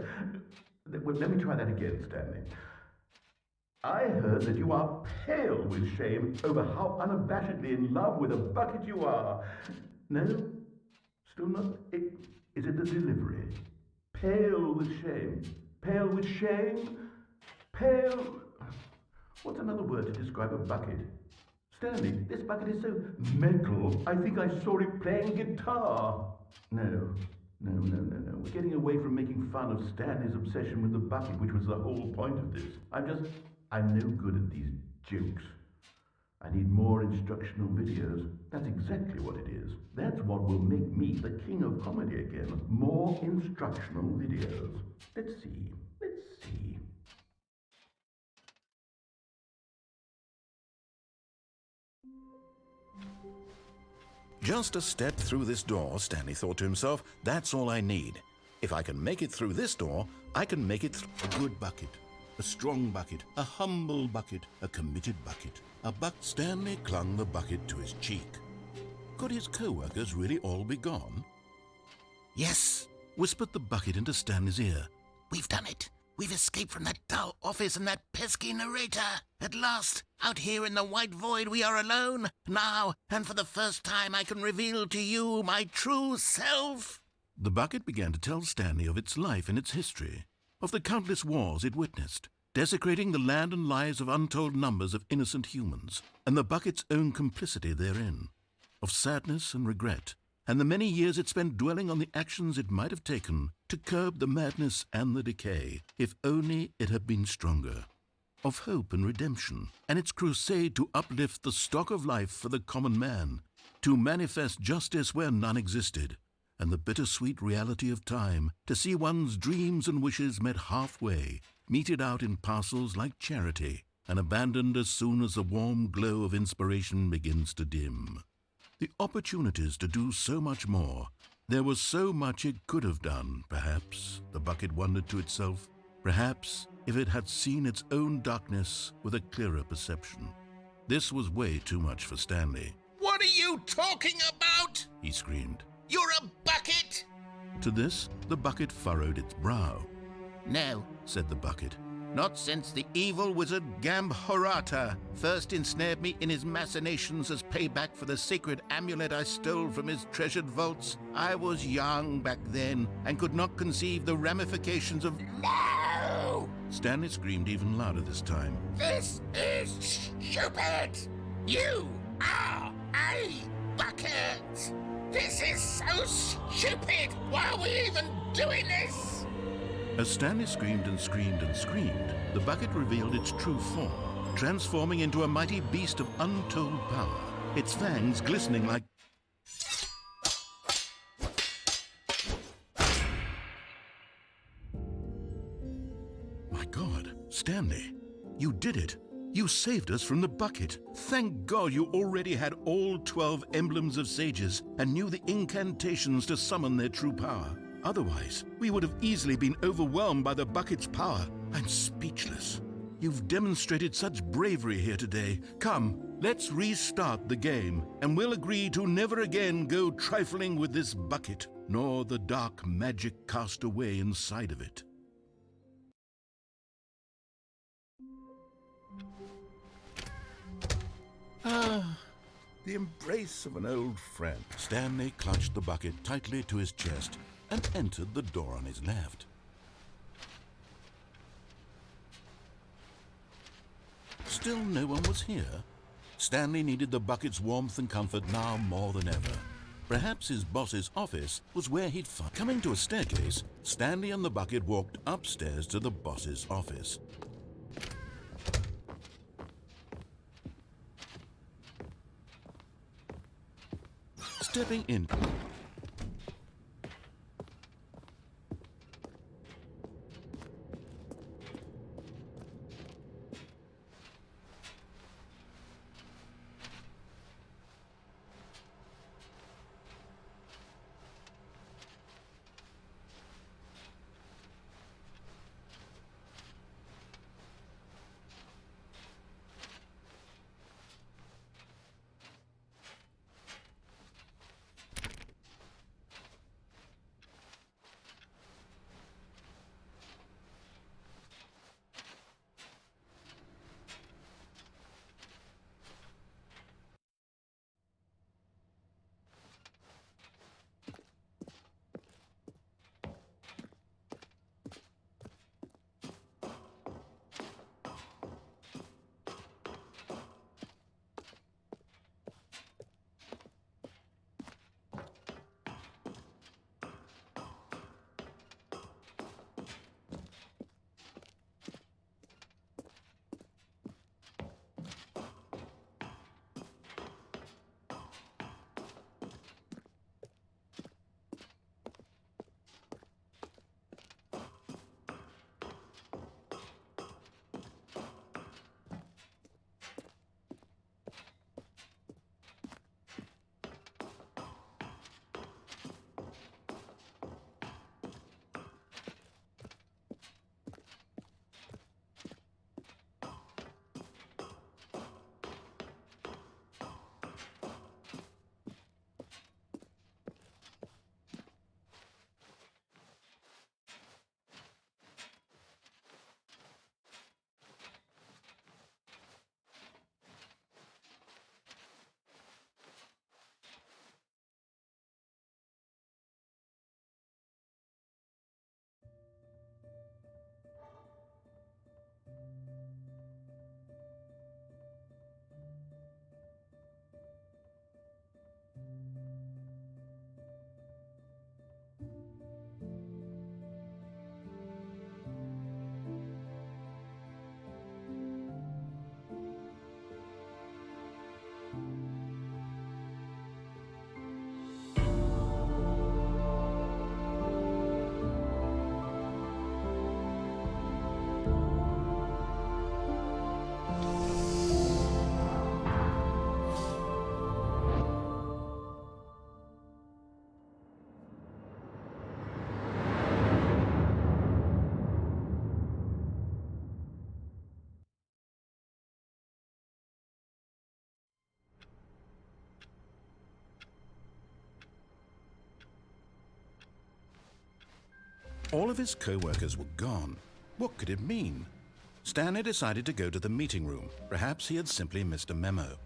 Well, let me try that again, Stanley. I heard that you are pale with shame over how unabashedly in love with a bucket you are. No? Still not? Is it the delivery? Pale with shame. Pale with shame? Pale... What's another word to describe a bucket? Stanley, this bucket is so metal, I think I saw it playing guitar. No. We're getting away from making fun of Stanley's obsession with the bucket, which was the whole point of this. I'm no good at these jokes. I need more instructional videos. That's exactly what it is. That's what will make me the king of comedy again. More instructional videos. Let's see. Just a step through this door, Stanley thought to himself, that's all I need. If I can make it through this door, I can make it through a good bucket, a strong bucket, a humble bucket, a committed bucket. Stanley clung the bucket to his cheek. Could his co-workers really all be gone? Yes, whispered the bucket into Stanley's ear. We've done it. We've escaped from that dull office and that pesky narrator. At last, out here in the white void, we are alone. Now, and for the first time, I can reveal to you my true self. The bucket began to tell Stanley of its life and its history, of the countless wars it witnessed, desecrating the land and lives of untold numbers of innocent humans, and the bucket's own complicity therein, of sadness and regret, and the many years it spent dwelling on the actions it might have taken to curb the madness and the decay, if only it had been stronger, of hope and redemption, and its crusade to uplift the stock of life for the common man, to manifest justice where none existed, and the bittersweet reality of time, to see one's dreams and wishes met halfway, meted out in parcels like charity, and abandoned as soon as the warm glow of inspiration begins to dim. The opportunities to do so much more. There was so much it could have done, perhaps, the bucket wondered to itself. Perhaps, if it had seen its own darkness with a clearer perception. This was way too much for Stanley. What are you talking about? He screamed. You're a bucket! To this, the bucket furrowed its brow. No, Said the bucket. not since the evil wizard Gambhorata first ensnared me in his machinations as payback for the sacred amulet I stole from his treasured vaults. I was young back then and could not conceive the ramifications of... No! Stanley screamed even louder this time. This is stupid! You are a bucket! This is so stupid! Why are we even doing this? As Stanley screamed and screamed and screamed, the bucket revealed its true form, transforming into a mighty beast of untold power, its fangs glistening like... My God, Stanley, you did it. You saved us from the bucket. Thank God you already had all 12 emblems of sages and knew the incantations to summon their true power. Otherwise, we would have easily been overwhelmed by the bucket's power. I'm speechless. You've demonstrated such bravery here today. Come, let's restart the game, and we'll agree to never again go trifling with this bucket, nor the dark magic cast away inside of it. The embrace of an old friend. Stanley clutched the bucket tightly to his chest and entered the door on his left. Still no one was here. Stanley needed the bucket's warmth and comfort now more than ever. Perhaps his boss's office was where he'd find. Coming to a staircase, Stanley and the bucket walked upstairs to the boss's office. Stepping in. All of his co-workers were gone. What could it mean? Stanley decided to go to the meeting room. Perhaps he had simply missed a memo.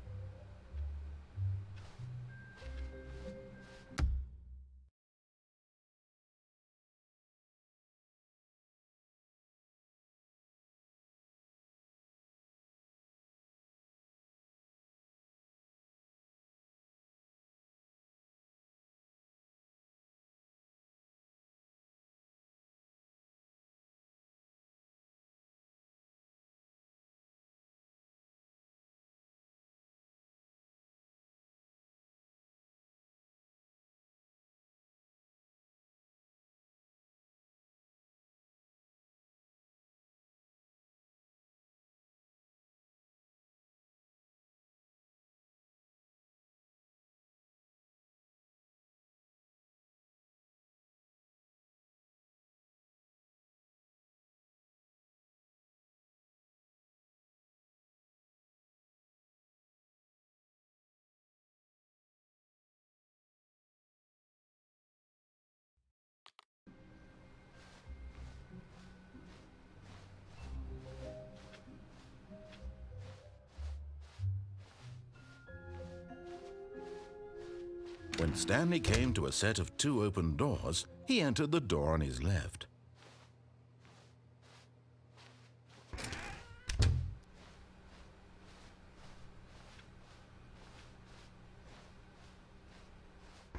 When Stanley came to a set of 2 open doors, he entered the door on his left.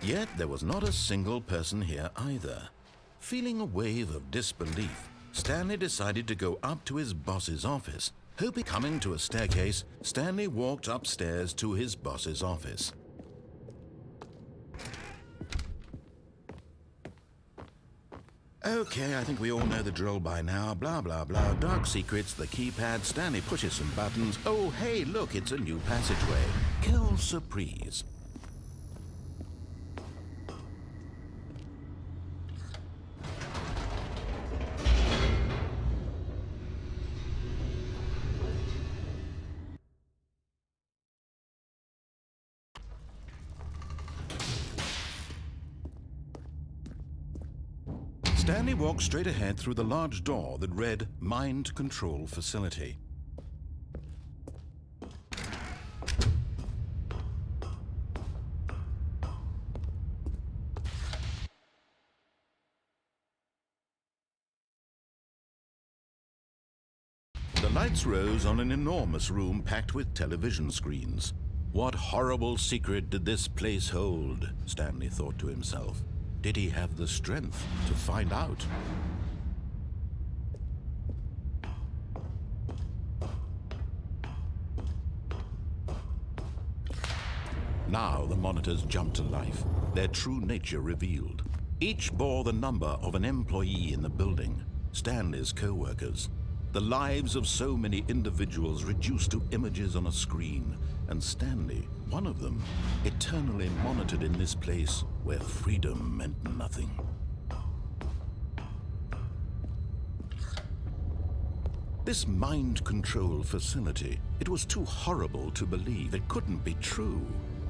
Yet there was not a single person here either. Feeling a wave of disbelief, Stanley decided to go up to his boss's office. Hoping coming to a staircase, Stanley walked upstairs to his boss's office. Okay, I think we all know the drill by now. Blah, blah, blah. Dark secrets, the keypad. Stanley pushes some buttons. Oh, hey, look, it's a new passageway. Quelle surprise. Stanley walked straight ahead through the large door that read Mind Control Facility. The lights rose on an enormous room packed with television screens. What horrible secret did this place hold? Stanley thought to himself. Did he have the strength to find out? Now the monitors jumped to life, their true nature revealed. Each bore the number of an employee in the building, Stanley's co-workers. The lives of so many individuals reduced to images on a screen, and Stanley, one of them, eternally monitored in this place where freedom meant nothing. This mind control facility, it was too horrible to believe. It couldn't be true.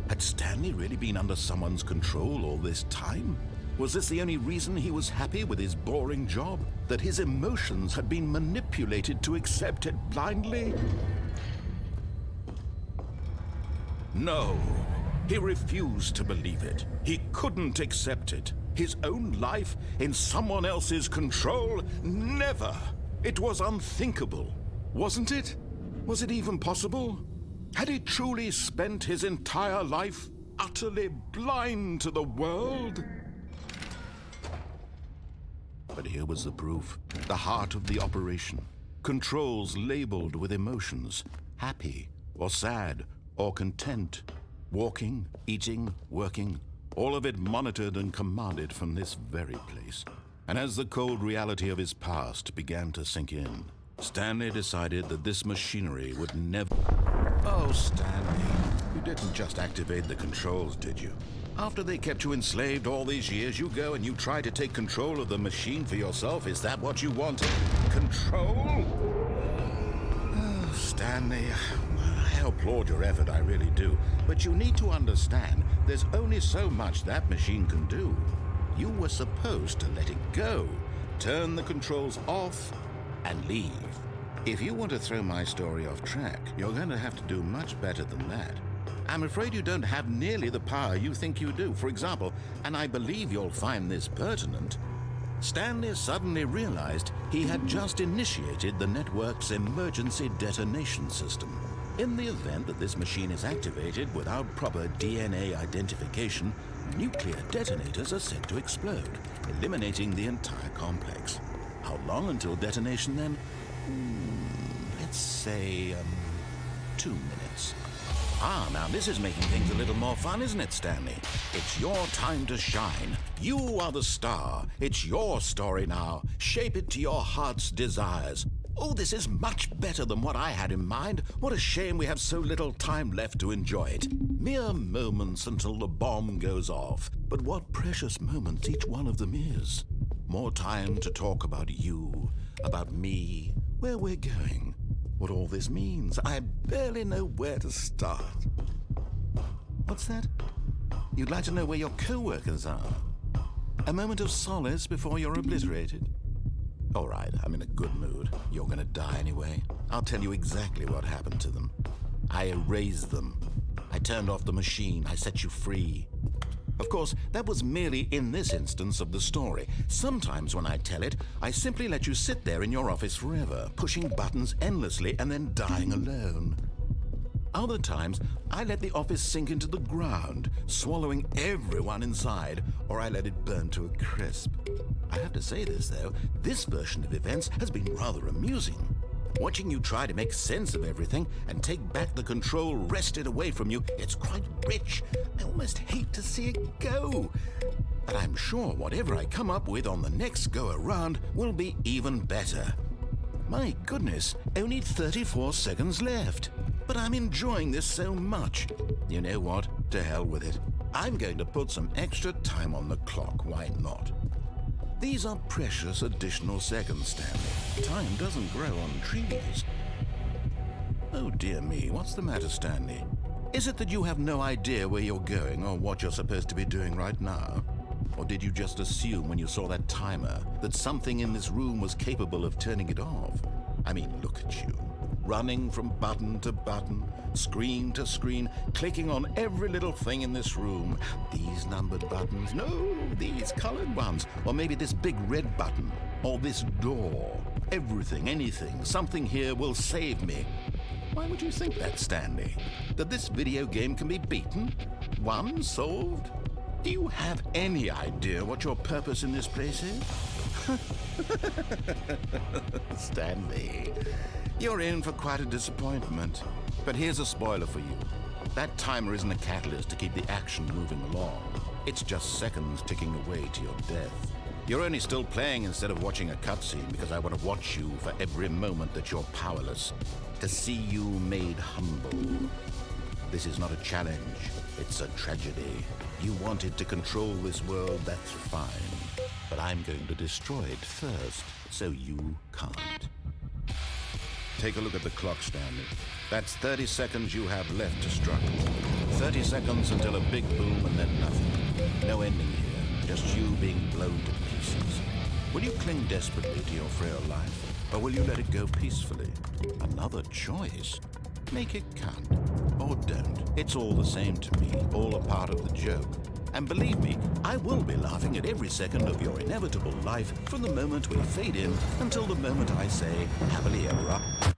Had Stanley really been under someone's control all this time? Was this the only reason he was happy with his boring job? That his emotions had been manipulated to accept it blindly? No, he refused to believe it. He couldn't accept it. His own life in someone else's control? Never! It was unthinkable, wasn't it? Was it even possible? Had he truly spent his entire life utterly blind to the world? But here was the proof, the heart of the operation. Controls labeled with emotions, happy or sad or content. Walking, eating, working, all of it monitored and commanded from this very place. And as the cold reality of his past began to sink in, Stanley decided that this machinery would never... Oh, Stanley, you didn't just activate the controls, did you? After they kept you enslaved all these years, you go and you try to take control of the machine for yourself. Is that what you wanted? Control? Oh, Stanley, I applaud your effort, I really do. But you need to understand, there's only so much that machine can do. You were supposed to let it go, turn the controls off, and leave. If you want to throw my story off track, you're going to have to do much better than that. I'm afraid you don't have nearly the power you think you do. For example, and I believe you'll find this pertinent, Stanley suddenly realized he had just initiated the network's emergency detonation system. In the event that this machine is activated without proper DNA identification, nuclear detonators are set to explode, eliminating the entire complex. How long until detonation then? Let's say, 2 minutes. Ah, now this is making things a little more fun, isn't it, Stanley? It's your time to shine. You are the star. It's your story now. Shape it to your heart's desires. Oh, this is much better than what I had in mind. What a shame we have so little time left to enjoy it. Mere moments until the bomb goes off. But what precious moments each one of them is. More time to talk about you, about me, where we're going, what all this means. I barely know where to start. What's that? You'd like to know where your co-workers are? A moment of solace before you're obliterated? All right, I'm in a good mood. You're gonna die anyway. I'll tell you exactly what happened to them. I erased them. I turned off the machine. I set you free. Of course, that was merely in this instance of the story. Sometimes when I tell it, I simply let you sit there in your office forever, pushing buttons endlessly and then dying alone. Other times, I let the office sink into the ground, swallowing everyone inside, or I let it burn to a crisp. I have to say this, though, this version of events has been rather amusing. Watching you try to make sense of everything and take back the control wrested away from you, it's quite rich. I almost hate to see it go. But I'm sure whatever I come up with on the next go-around will be even better. My goodness, only 34 seconds left. But I'm enjoying this so much. You know what? To hell with it. I'm going to put some extra time on the clock. Why not? These are precious additional seconds, Stanley. Time doesn't grow on trees. Oh dear me, what's the matter, Stanley? Is it that you have no idea where you're going or what you're supposed to be doing right now? Or did you just assume when you saw that timer that something in this room was capable of turning it off? I mean, look at you. Running from button to button, screen to screen, clicking on every little thing in this room. These numbered buttons, no, these colored ones. Or maybe this big red button, or this door. Everything, anything, something here will save me. Why would you think that, Stanley? That this video game can be beaten? Won? Solved? Do you have any idea what your purpose in this place is? Stanley, you're in for quite a disappointment. But here's a spoiler for you. That timer isn't a catalyst to keep the action moving along. It's just seconds ticking away to your death. You're only still playing instead of watching a cutscene because I want to watch you for every moment that you're powerless. To see you made humble. This is not a challenge. It's a tragedy. You wanted to control this world, that's fine. But I'm going to destroy it first, so you can't. Take a look at the clock, Stanley. That's 30 seconds you have left to struggle. 30 seconds until a big boom and then nothing. No ending here, just you being blown to pieces. Will you cling desperately to your frail life, or will you let it go peacefully? Another choice. Make it count, or don't. It's all the same to me, all a part of the joke. And believe me, I will be laughing at every second of your inevitable life from the moment we fade in until the moment I say, happily ever after.